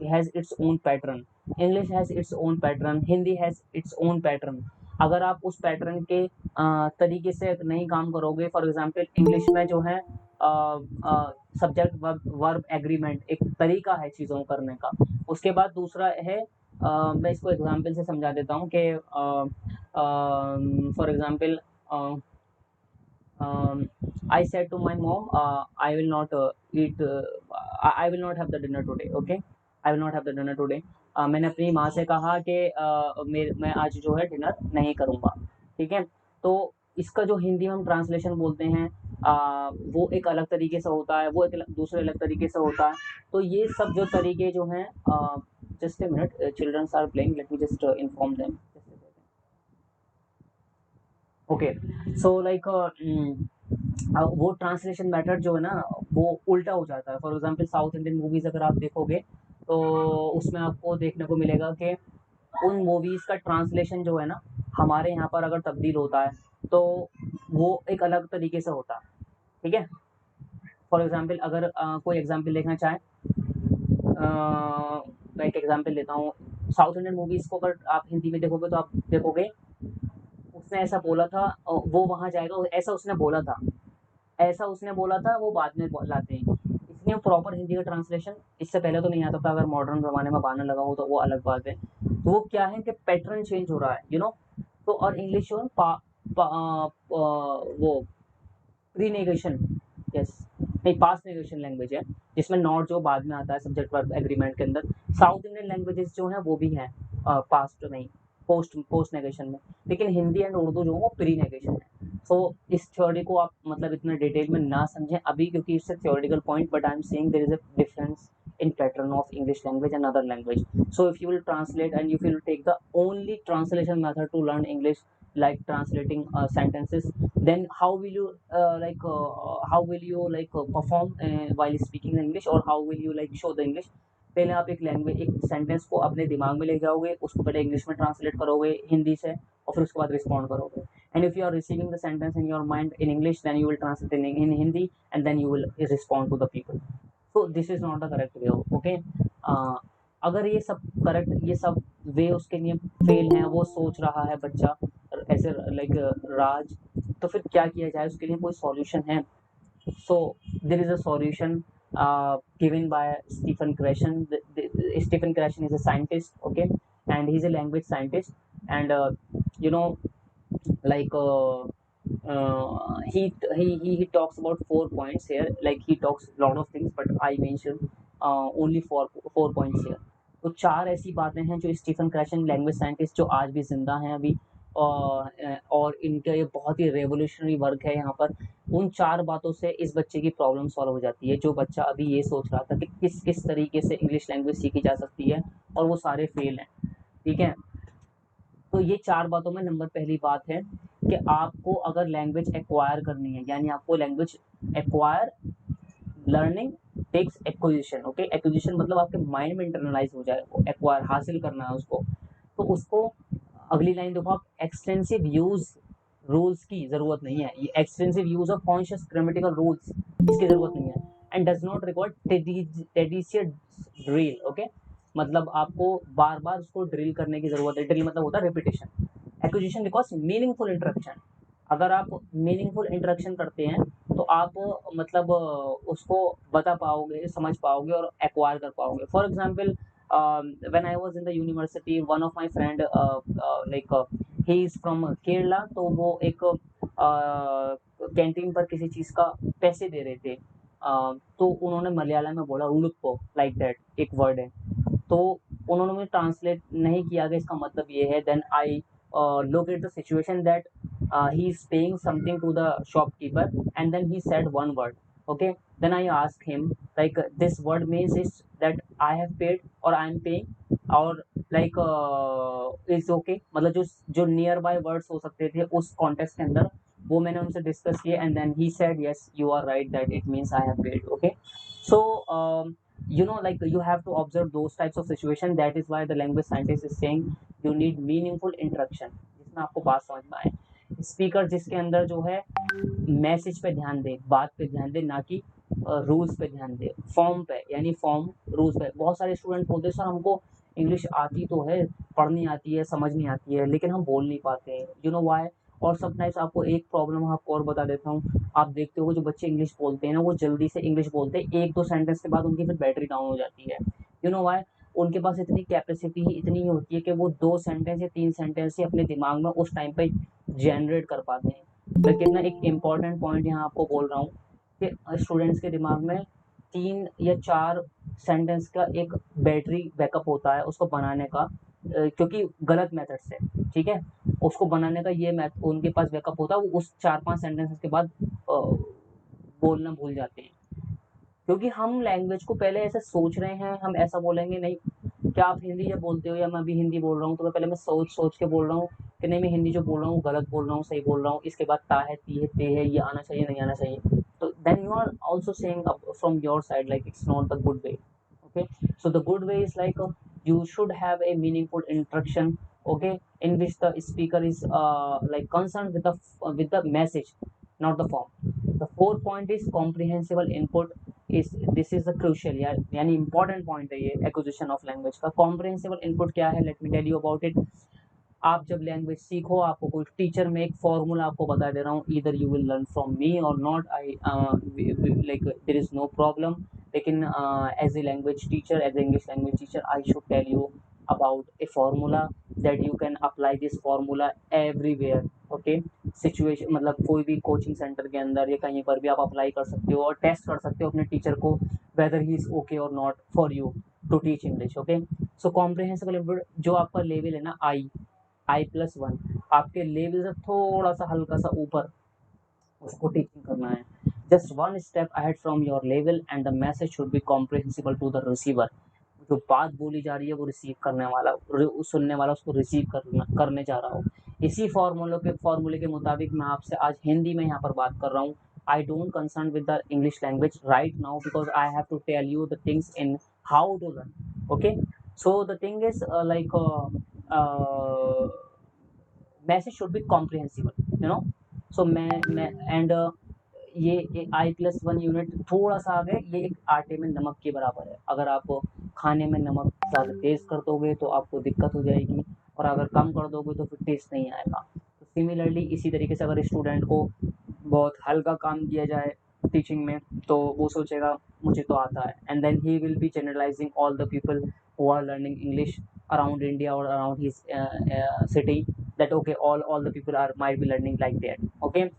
has its own pattern. English has its own pattern, Hindi has its own pattern. अगर आप उस पैटर्न के तरीके से नहीं काम करोगे, फॉर एग्जांपल इंग्लिश में जो है सब्जेक्ट वर्ब एग्रीमेंट एक तरीका है चीज़ों को करने का। उसके बाद दूसरा है, मैं इसको एग्जांपल से समझा देता हूँ कि for example I said to my mom, I will not eat, I will not have the dinner today, okay? I will not have the dinner today. मैंने अपनी माँ से कहा कि मैं आज जो है डिनर नहीं करूँगा, ठीक है? तो इसका जो हिंदी में हम ट्रांसलेशन बोलते हैं, वो एक अलग तरीके से होता है, वो एक दूसरे अलग तरीके से होता है। तो ये सब जो तरीके जो हैं, just a minute, childrens are playing, let me just inform them. Okay, so like वो ट्रांसलेशन मेथड जो है ना, वो उल्टा हो जाता है। For example south Indian movies अगर आप देखोगे तो उसमें आपको देखने को मिलेगा कि उन मूवीज़ का ट्रांसलेशन जो है ना, हमारे यहाँ पर अगर तब्दील होता है तो वो एक अलग तरीके से होता है, ठीक है? फॉर एग्जाम्पल अगर कोई एग्जाम्पल देखना चाहे, मैं एक एग्जाम्पल लेता हूँ। साउथ इंडियन मूवीज़ को अगर आप हिंदी में देखोगे तो आप देखोगे उसने ऐसा बोला था, वो वहाँ जाएगा, ऐसा उसने बोला था, ऐसा उसने बोला था, वो बाद में लाते हैं। इसलिए प्रॉपर हिंदी का ट्रांसलेशन इससे पहले तो नहीं आता था, अगर मॉडर्न ज़माने में आने लगा हो तो वो अलग बात है। तो वो क्या है कि पैटर्न चेंज हो रहा है, यू नो। तो और इंग्लिश और वो प्री नेगेशन, यस, नहीं पास्ट नेगेशन लैंग्वेज है, जिसमें नॉट जो बाद में आता है सब्जेक्ट वर्ब एग्रीमेंट के अंदर। साउथ इंडियन लैंग्वेजेस जो हैं वो भी हैं पास्ट नहीं, पोस्ट पोस्ट नेगेशन में। लेकिन हिंदी एंड उर्दू जो है वो प्री नेगेशन है। तो इस थ्योरी को आप मतलब इतना डिटेल में ना समझें अभी, क्योंकि इससे theoretical point, but I am saying there is a difference in pattern of English language and other language. So if you will translate and if you will take the only translation method to learn English, like translating sentences, then how will you perform while speaking English, or how will you like show the English? पहले आप एक language, एक sentence को अपने दिमाग में ले जाओगे, उसको पहले इंग्लिश में ट्रांसलेट करोगे हिंदी से, और फिर उसके बाद रिस्पॉन्ड करोगे। And if you are receiving the sentence in your mind in English, then you will translate in Hindi, and then you will respond to the people. So this is not the correct way, okay. अगर ये सब correct, ये सब वे उसके लिए fail हैं, वो सोच रहा है बच्चा ऐसे लाइक राज, तो फिर क्या किया जाए, उसके लिए कोई सॉल्यूशन है? So there is a solution given by Stephen Krashen. Stephen Krashen is a scientist, okay, and he's a language scientist, and you know, like he talks about 4 points here. Like he talks a lot of things, but I mentioned only four points here. तो चार ऐसी बातें हैं जो Stephen Krashen language scientist जो आज भी जिंदा हैं अभी, और इनका ये बहुत ही रेवोल्यूशनरी वर्क है यहाँ पर। उन चार बातों से इस बच्चे की प्रॉब्लम सॉल्व हो जाती है, जो बच्चा अभी ये सोच रहा था कि किस किस तरीके से इंग्लिश लैंग्वेज सीखी जा सकती है, और वो सारे फेल हैं, ठीक है। तो ये चार बातों में नंबर पहली बात है कि आपको अगर लैंग्वेज एक्वायर करनी है, यानी आपको language acquire, learning takes acquisition, okay. Acquisition मतलब आपके माइंड में इंटरनलाइज हो जाए, वो एक्वायर हासिल करना है उसको। तो उसको अगली लाइन देखो आप, एक्सटेंसिव यूज रूल्स की जरूरत नहीं है, ये extensive use of conscious grammatical rules इसकी जरूरत नहीं है, and does not require tedious drill, okay. मतलब आपको बार बार उसको ड्रिल करने की जरूरत है, ड्रिल मतलब होता है repetition. Acquisition requires meaningful interaction. अगर आप मीनिंगफुल इंटरेक्शन करते हैं तो आप मतलब उसको बता पाओगे, समझ पाओगे और एक्वायर कर पाओगे। For example, when I was in the university, one of my friend he is from Kerala, तो वो एक कैंटीन पर किसी चीज़ का पैसे दे रहे थे, तो उन्होंने मलयालम में बोला उलुप्पो, लाइक दैट एक वर्ड है। तो उन्होंने मुझे ट्रांसलेट नहीं किया कि इसका मतलब ये है। Then I look at the situation that he is paying something to the shopkeeper, and then he said one word, okay. Then I asked him like this word means is that I have paid or I am paying, or like is okay, मतलब जो जो near by words हो सकते थे उस context के अंदर, वो मैंने उनसे डिस्कस किए, and then he said yes you are right that it means I have paid, okay. So you know, like you have to observe those types of situation, that is why the language scientist is saying you need meaningful interaction, जिसमें आपको बात समझ में आए। Speaker जिसके अंदर जो है मैसेज पे ध्यान दे, बात पे ध्यान दे, ना कि रूल्स पे ध्यान दे, फॉर्म पे, यानी फॉर्म रूल्स पे। बहुत सारे स्टूडेंट बोलते हैं सर हमको इंग्लिश आती तो है, पढ़नी आती है, समझ नहीं आती है, लेकिन हम बोल नहीं पाते हैं, यू नो वाई। और समटाइम्स आपको एक प्रॉब्लम आपको और बता देता हूँ, आप देखते हो जो बच्चे इंग्लिश बोलते हैं ना, वो जल्दी से इंग्लिश बोलते हैं, एक दो सेंटेंस के बाद उनकी फिर बैटरी डाउन हो जाती है, यू नो वाई। उनके पास इतनी कैपेसिटी ही इतनी ही होती है कि वो 2 सेंटेंस या 3 सेंटेंस ही अपने दिमाग में उस टाइम पे जनरेट कर पाते हैं। लेकिन मैं एक इम्पॉर्टेंट पॉइंट यहाँ आपको बोल रहा हूँ कि स्टूडेंट्स के दिमाग में 3 या 4 सेंटेंस का एक बैटरी बैकअप होता है उसको बनाने का, क्योंकि गलत मेथड से, ठीक है, उसको बनाने का ये उनके पास बैकअप होता है, वो उस 4-5 सेंटेंसेस के बाद बोलना भूल जाते हैं। क्योंकि हम लैंग्वेज को पहले ऐसे सोच रहे हैं, हम ऐसा बोलेंगे नहीं, क्या आप हिंदी जब बोलते हो या मैं भी हिंदी बोल रहा हूँ, तो मैं पहले मैं सोच के बोल रहा हूँ कि नहीं मैं हिंदी जो बोल रहा हूँ गलत बोल रहा हूँ, सही बोल रहा हूँ, इसके बाद ता है, ती है, ते है, ये आना चाहिए, नहीं आना चाहिए। तो then you are also saying from your side like it's not the good way, okay. So the good way is like you should have a meaningful interaction, okay, in which the speaker is like concerned with the message, not the form, the fourth point is comprehensible input is this is the crucial यानी important point है ये acquisition of language का। Comprehensible input क्या है, let me tell you about it. आप जब language सीखो, आपको कोई टीचर में एक फॉर्मूला आपको बता दे रहा हूँ, either you will learn from me or not, I like there is no problem, लेकिन as a language teacher, as a English language teacher, I should tell you about a formula that you can apply this formula everywhere, okay? Situation मतलब कोई भी coaching centre के अंदर या कहीं पर भी आप अप्लाई कर सकते हो और टेस्ट कर सकते हो अपने टीचर को whether he is okay or not for you to teach English, okay? So comprehensible input जो आपका लेवल है ना I+1, आपके लेवल से थोड़ा सा हल्का सा ऊपर उसको टीचिंग करना है। Just one step ahead from your level and the message should be comprehensible to the receiver. जो बात बोली जा रही है वो रिसीव करने वाला, सुनने वाला उसको रिसीव करने जा रहा हो। इसी फॉर्मूले के मुताबिक मैं आपसे आज हिंदी में यहाँ पर बात कर रहा हूँ। I don't concern with the English language right now because I have to tell you the things in how to learn, okay? So the thing is like message should be comprehensible, you know. So मैं and ये I+1 unit थोड़ा सा आगे, ये एक आटे में नमक के बराबर है। अगर आप खाने में नमक ज़्यादा तेज़ कर दोगे तो आपको दिक्कत हो जाएगी और अगर कम कर दोगे तो फिर टेस्ट नहीं आएगा। तो सिमिलरली इसी तरीके से अगर स्टूडेंट को बहुत हल्का काम दिया जाए टीचिंग में तो वो सोचेगा मुझे तो आता है, and then he will be generalising all the people who are learning English around India or around his city that okay all the people are might be learning like that, okay?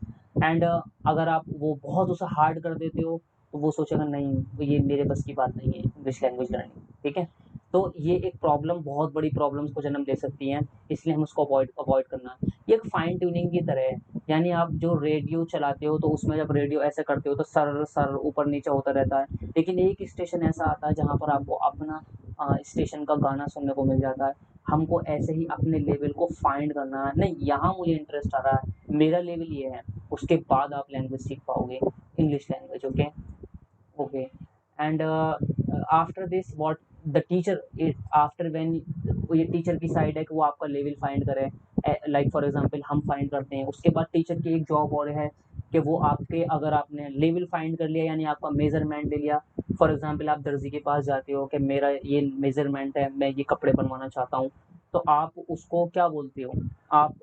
And अगर आप वो बहुत उसे hard कर देते हो तो वो सोचेगा नहीं ये मेरे बस की बात नहीं है इंग्लिश लैंग्वेज लर्निंग, ठीक है? तो ये एक प्रॉब्लम, बहुत बड़ी प्रॉब्लम्स को जन्म दे सकती हैं, इसलिए हम उसको अवॉइड करना। ये एक फाइन ट्यूनिंग की तरह है, यानी आप जो रेडियो चलाते हो तो उसमें जब रेडियो ऐसे करते हो तो सर ऊपर नीचे होता रहता है, लेकिन एक स्टेशन ऐसा आता है जहाँ पर आपको अपना स्टेशन का गाना सुनने को मिल जाता है। हमको ऐसे ही अपने लेवल को फाइंड करना है, नहीं यहाँ मुझे इंटरेस्ट आ रहा है, मेरा लेवल ये है, उसके बाद आप लैंग्वेज सीख पाओगे English language, okay? Okay, and after this what the teacher after when, ये टीचर की साइड है कि वो आपका लेवल फाइंड करे, लाइक फॉर एग्जांपल हम फाइंड करते हैं, उसके बाद टीचर की एक जॉब और है कि वो आपके, अगर आपने लेवल फाइंड कर लिया यानी आपका मेजरमेंट ले लिया, फॉर एग्जांपल आप दर्जी के पास जाते हो कि मेरा ये मेजरमेंट है, मैं ये कपड़े बनवाना चाहता हूँ, तो आप उसको क्या बोलते हो, आप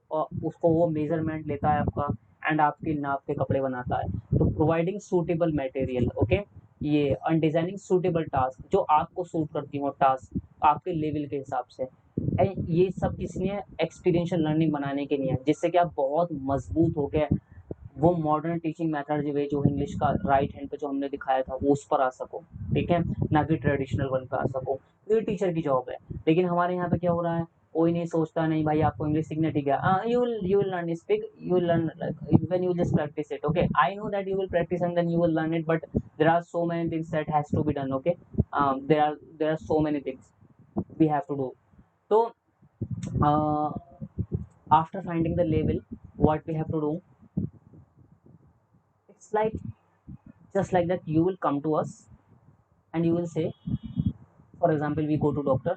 उसको वो मेजरमेंट लेता है आपका एंड आपकी नाप के कपड़े बनाता है। तो प्रोवाइडिंग सूटेबल मटेरियल, ओके, ये डिजाइनिंग सूटेबल टास्क जो आपको सूट करती हो, टास्क आपके लेवल के हिसाब से, ये सब किसने एक्सपीरियंशियल लर्निंग बनाने के लिए है, जिससे कि आप बहुत मजबूत हो गए वो मॉडर्न टीचिंग मेथड जो है, जो इंग्लिश का राइट हैंड पे जो हमने दिखाया था वो उस पर आ सको, ठीक है, ना कि ट्रेडिशनल वन पे आ सको। तो ये टीचर की जॉब है, लेकिन हमारे यहाँ पे क्या हो रहा है, कोई नहीं सोचता नहीं भाई आपको इंग्लिश सीखना, ठीक है, you will learn speak, you will learn when you just practise it, okay? I know that you will practise and then you will learn it, but there are so many things that has to be done, okay? There are so many things we have to do. तो after finding the level, what we have to do, it's like just like that you will come to us and you will say, for example we go to doctor,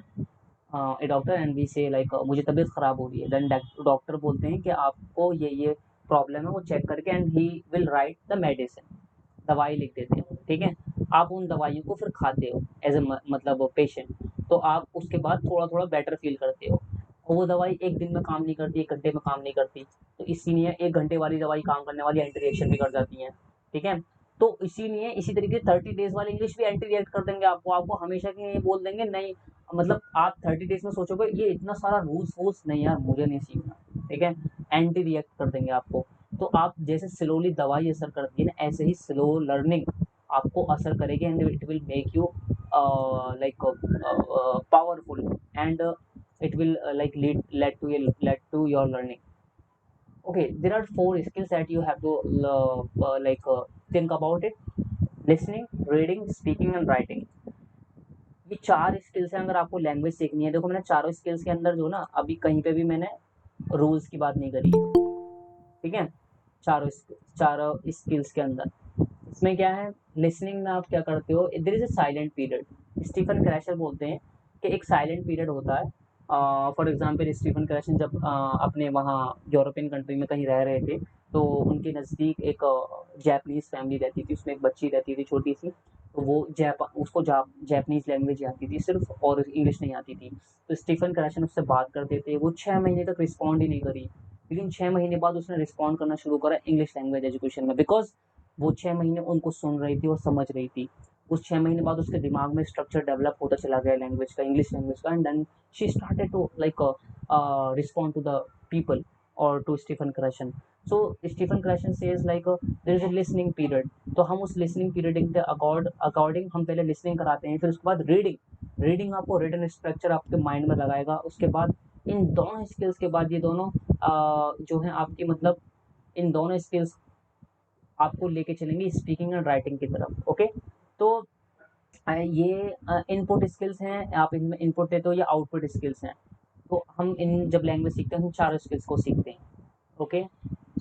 a doctor and we say like मुझे तबीयत ख़राब हो रही है, then doctor बोलते हैं कि आपको ये प्रॉब्लम है, वो चेक करके and he will write the medicine, दवाई लिख देते हैं, ठीक है? आप उन दवाइयों को फिर खाते हो एज ए मतलब पेशेंट, तो आप उसके बाद थोड़ा थोड़ा बेटर फील करते हो, और वो दवाई एक दिन में काम नहीं करती, एक घंटे में काम नहीं करती, तो इसीलिए एक घंटे वाली दवाई काम करने वाली एंटी रिएक्शन भी कर जाती हैं, ठीक है? तो इसीलिए इसी तरीके 30 डेज वाली इंग्लिश भी एंटी रिएक्ट कर देंगे आपको हमेशा के लिए बोल देंगे नहीं, मतलब आप 30 डेज में सोचोगे ये इतना सारा रूल्स नहीं यार मुझे नहीं सीखना, ठीक है? एंटी रिएक्ट कर देंगे आपको। तो आप जैसे स्लोली दवाई असर करती है ना, ऐसे ही स्लो लर्निंग आपको असर करेगी and it will make you like powerful and it will led to your learning. Okay, there are 4 skills that you have to think about it: listening, reading, speaking and writing. ये 4 skills हैं अगर आपको language सीखनी है। देखो मैंने चारों skills के अंदर जो ना अभी कहीं पे भी मैंने रूल्स की बात नहीं करी है, ठीक है? चारों स्किल्स के अंदर इसमें क्या है, लिसनिंग में आप क्या करते हो, there is a silent period. Stephen Krashen बोलते हैं कि एक साइलेंट पीरियड होता है। फॉर एग्जांपल स्टीफन क्रैशर जब अपने वहाँ यूरोपियन कंट्री में कहीं रह रहे थे तो उनके नज़दीक एक जैपनीज़ फैमिली रहती थी, उसमें एक बच्ची रहती थी छोटी सी, तो वो उसको जैपनीज़ लैंग्वेज आती थी सिर्फ और इंग्लिश नहीं आती थी। तो स्टीफन क्रैशन उससे बात करते थे, वो 6 महीने तक रिस्पॉन्ड ही नहीं करी, लेकिन 6 महीने बाद उसने रिस्पॉन्ड करना शुरू करा इंग्लिश लैंग्वेज एजुकेशन में, बिकॉज वो 6 महीने उनको सुन रही थी और समझ रही थी। उस 6 महीने बाद उसके दिमाग में स्ट्रक्चर डेवलप होता चला गया लैंग्वेज का, इंग्लिश लैंग्वेज का, and then she started to like respond to the people or to Stephen Krashen. So Stephen Krashen says like there is a listening period. तो हम उस listening period के according हम पहले listening कराते हैं, फिर उसके बाद रीडिंग आपको रिटन स्ट्रक्चर आपके माइंड में लगाएगा। उसके बाद इन दोनों स्किल्स के बाद ये दोनों जो है आपकी मतलब इन दोनों स्किल्स आपको लेके चलेंगे स्पीकिंग एंड राइटिंग की तरफ। ओके, तो ये इनपुट स्किल्स हैं, आप इनमें इनपुट देते हो, या आउटपुट स्किल्स हैं। तो हम इन जब लैंग्वेज सीखते हैं हम चारों स्किल्स को सीखते हैं। Okay,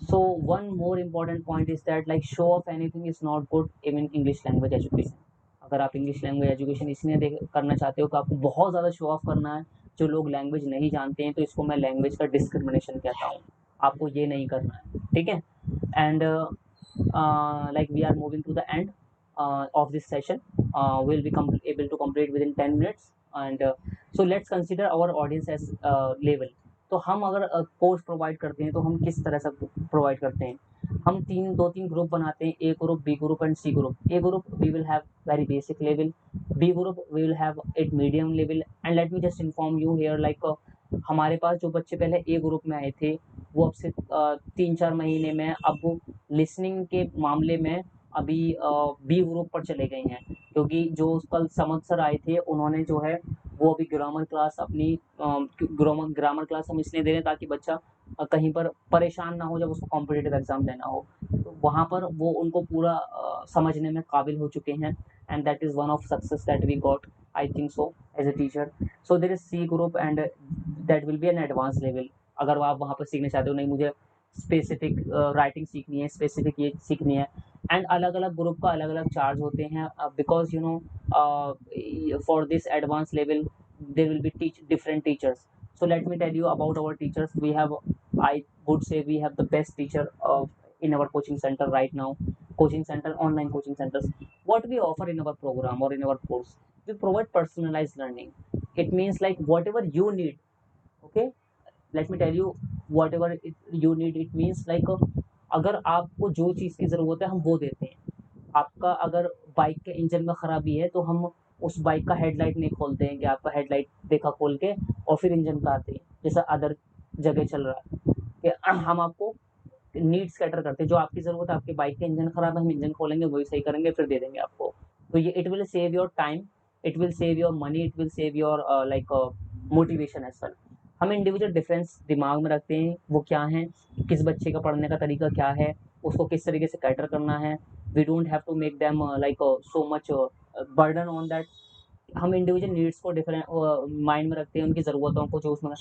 so one more important point is that like show off anything is not good in English language education. अगर आप इंग्लिश लैंग्वेज एजुकेशन इसलिए करना चाहते हो कि आपको बहुत ज़्यादा शो ऑफ करना है, जो लोग लैंग्वेज नहीं जानते हैं, तो इसको मैं लैंग्वेज का डिस्क्रिमिनेशन कहता हूँ। आपको ये नहीं करना है, ठीक है। And like we are moving to the end of this session. We'll be able to complete within 10 minutes, and so let's consider our audience as level. तो हम अगर कोर्स प्रोवाइड करते हैं तो हम किस तरह से प्रोवाइड करते हैं? हम दो तीन ग्रुप बनाते हैं, A group, B group and C group. A group we will have very basic level, B group we will have at medium level, and let me just inform you here like हमारे पास जो बच्चे पहले ए group में आए थे वो अब से 3-4 महीने में अब लिसनिंग के मामले में अभी बी ग्रुप पर चले गए हैं, क्योंकि जो कल समद सर आए थे उन्होंने जो है वो अभी ग्रामर क्लास अपनी ग्रामर क्लास हम इसलिए दे रहे हैं ताकि बच्चा कहीं पर परेशान ना हो जब उसको कॉम्पिटिटिव एग्जाम देना हो, तो वहाँ पर वो उनको पूरा समझने में काबिल हो चुके हैं, and that is one of success that we got, I think so, as a teacher. So there is C group and that will be an advance level. अगर आप वहाँ पर सीखना चाहते हो, नहीं मुझे स्पेसिफिक राइटिंग सीखनी है, स्पेसिफिक ये सीखनी है, एंड अलग अलग ग्रुप का अलग अलग चार्ज होते हैं, because you know for this advance level there will be different teachers. So let me tell you about our teachers. We have, I would say we have the best teacher in our coaching center right now. Coaching center, online coaching centers, what we offer in our program or in our course, we provide personalized learning. It means like whatever you need. Okay, let me tell you, whatever you need, it means like अगर आपको जो चीज़ की ज़रूरत है हम वो देते हैं। आपका अगर बाइक के इंजन में खराबी है तो हम उस बाइक का हेडलाइट नहीं खोलते हैं कि आपका हेडलाइट देखा खोल के और फिर इंजन का आते हैं, जैसा अदर जगह चल रहा है कि हम आपको नीड्स कैटर करते हैं, जो आपकी ज़रूरत है, आपकी बाइक का इंजन खराब है, हम इंजन खोलेंगे वही सही करेंगे फिर दे देंगे आपको। तो ये it will save your time, it will save your money, it will save your like motivation as well. हम इंडिविजुअल डिफरेंस दिमाग में रखते हैं, वो क्या है, किस बच्चे का पढ़ने का तरीका क्या है, उसको किस तरीके से कैटर करना है। We don't have to make them like so much burden on that. हम इंडिविजुअल नीड्स को डिफरेंट माइंड में रखते हैं, उनकी ज़रूरतों को, जो उसमें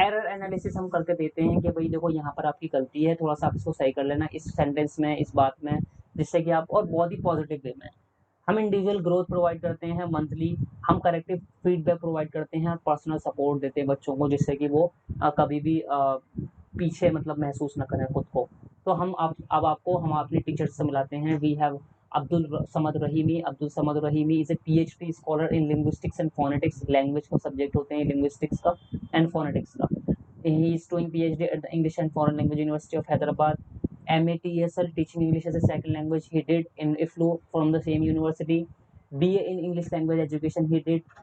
एरर एनालिसिस हम करके देते हैं कि भाई देखो यहाँ पर आपकी गलती है, थोड़ा सा आप इसको सही कर लेना इस सेंटेंस में, इस बात में, जिससे कि आप, और बहुत ही पॉजिटिव वे में। हम इंडिविजुअल ग्रोथ प्रोवाइड करते हैं मंथली, हम करेक्टिव फीडबैक प्रोवाइड करते हैं और पर्सनल सपोर्ट देते हैं बच्चों को, जिससे कि वो कभी भी पीछे मतलब महसूस ना करें खुद को। तो हम अब आपको हम अपने टीचर्स से मिलाते हैं। We have Abdul Samad Rahimi. Abdul Samad Rahimi is a PhD scholar in linguistics and phonetics. Language का सब्जेक्ट होते हैं लिंग्विस्टिक्स का एंड फोनेटिक्स का। He is doing PhD at the English and foreign language university of Hyderabad. MATSL, teaching English as a second language, he did in IFLU from the same university. BA in English language education he did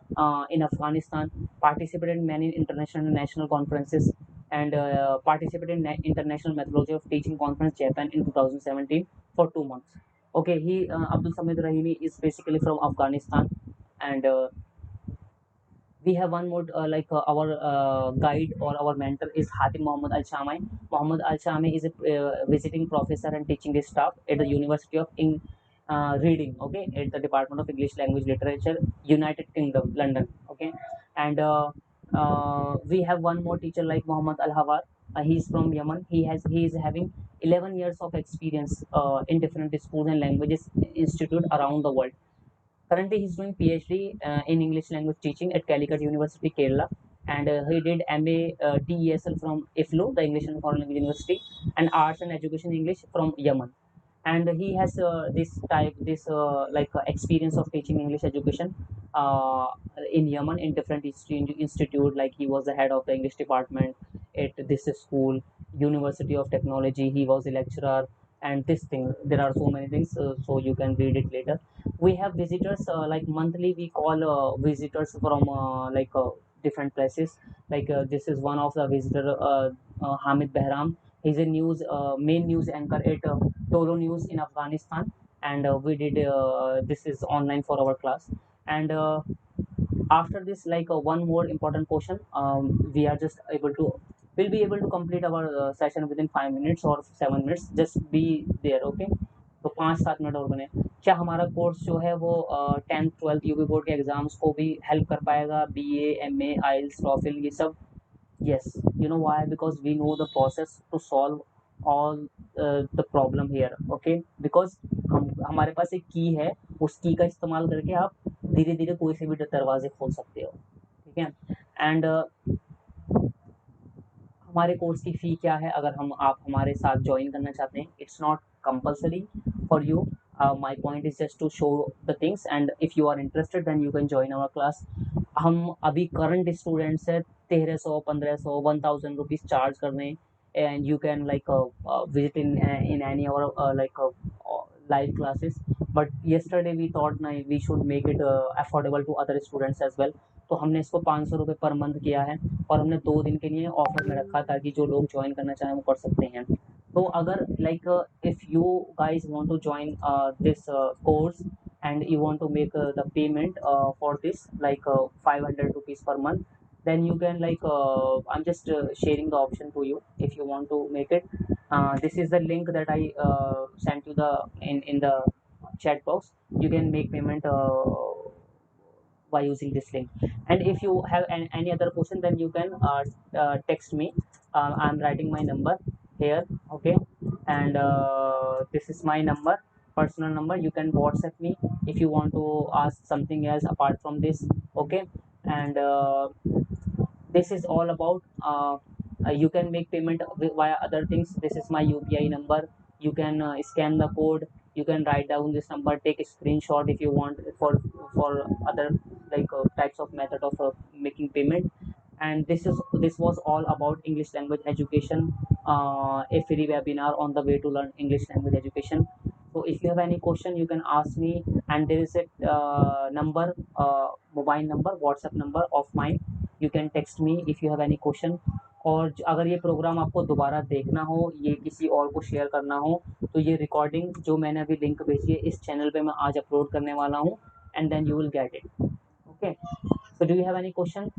in Afghanistan. Participated in many international and national conferences, and participated in International Methodology of Teaching Conference Japan in 2017 for 2 months. Okay, he Abdul Samid Rahimi is basically from Afghanistan, and we have one more our guide or our mentor is Hatim Mohammad Al Shamai. Mohammad Al Shamai is a visiting professor and teaching staff at the University of Reading, okay, at the Department of English Language Literature, United Kingdom, London, okay. And we have one more teacher like Mohammad Al Hawar. He is from Yemen. He is having 11 years of experience in different schools and languages institute around the world. Currently, he's doing PhD in English language teaching at Calicut University, Kerala. and he did MA DESL from IFLU, the English and Foreign Language University, and Arts and Education English from Yemen. And he has this experience of teaching English education uh, in Yemen in different institute. Like he was the head of the English department at this school, University of Technology. He was a lecturer, and this thing. There are so many things, so you can read it later. We have visitors like monthly. We call visitors from different places. This is one of the visitor, Hamid Behram. He's a main news anchor at Tolo News in Afghanistan, and we did this is online for our class. And after this, one more important question, we are just able to we'll be able to complete our session within 5 minutes or 7 minutes. Just be there, okay? तो 5-7 minute और बने। क्या हमारा course जो है वो 10th 12th UP board के exams को भी हेल्प कर पाएगा? BA MA IELTS TOEFL ये सब? Yes. You know why? Because we know the process to solve all the problem here. Okay? Because हम हमारे पास एक की है, उस की का इस्तेमाल करके आप धीरे धीरे कोई से भी दरवाजे खोल सकते हो, ठीक है? एंड हमारे कोर्स की फ़ी क्या है? अगर आप हमारे साथ ज्वाइन करना चाहते हैं, it's not compulsory for you. My point is just to show the things, and if you are interested then you can join our class. हम अभी करंट स्टूडेंट्स है, 1300 1500 1000 रुपीज़ चार्ज कर रहे हैं, and you can visit in any our live classes. But yesterday we thought ना we should make it affordable to other students as well. तो हमने इसको 500 रुपये पर मंथ किया है, और हमने 2 दिन के लिए ऑफर में रखा ताकि जो लोग ज्वाइन करना चाहें वो कर सकते हैं. तो अगर if you guys want to join this course and you want to make the payment for this 500 rupees per month, then you can I'm just sharing the option to you if you want to make it. This is the link that I sent you in the chat box. You can make payment by using this link. And if you have any other question, then you can text me. I'm writing my number here, okay? And this is my number, personal number. You can WhatsApp me if you want to ask something else apart from this, okay? And this is all about you can make payment via other things. This is my UPI number. You can scan the code. You can write down this number, take a screenshot if you want, for other types of method of making payment. And this was all about English language education, a free webinar on the way to learn English language education. So if you have any question, you can ask me, and there is a number, mobile number, WhatsApp number of mine. You can text me if you have any question. और अगर ये programme आपको दोबारा देखना हो, ये किसी और को शेयर करना हो, तो ये रिकॉर्डिंग जो मैंने अभी लिंक भेजी है इस चैनल पे मैं आज अपलोड करने वाला हूँ, and then you will get it, okay? So do you have any question?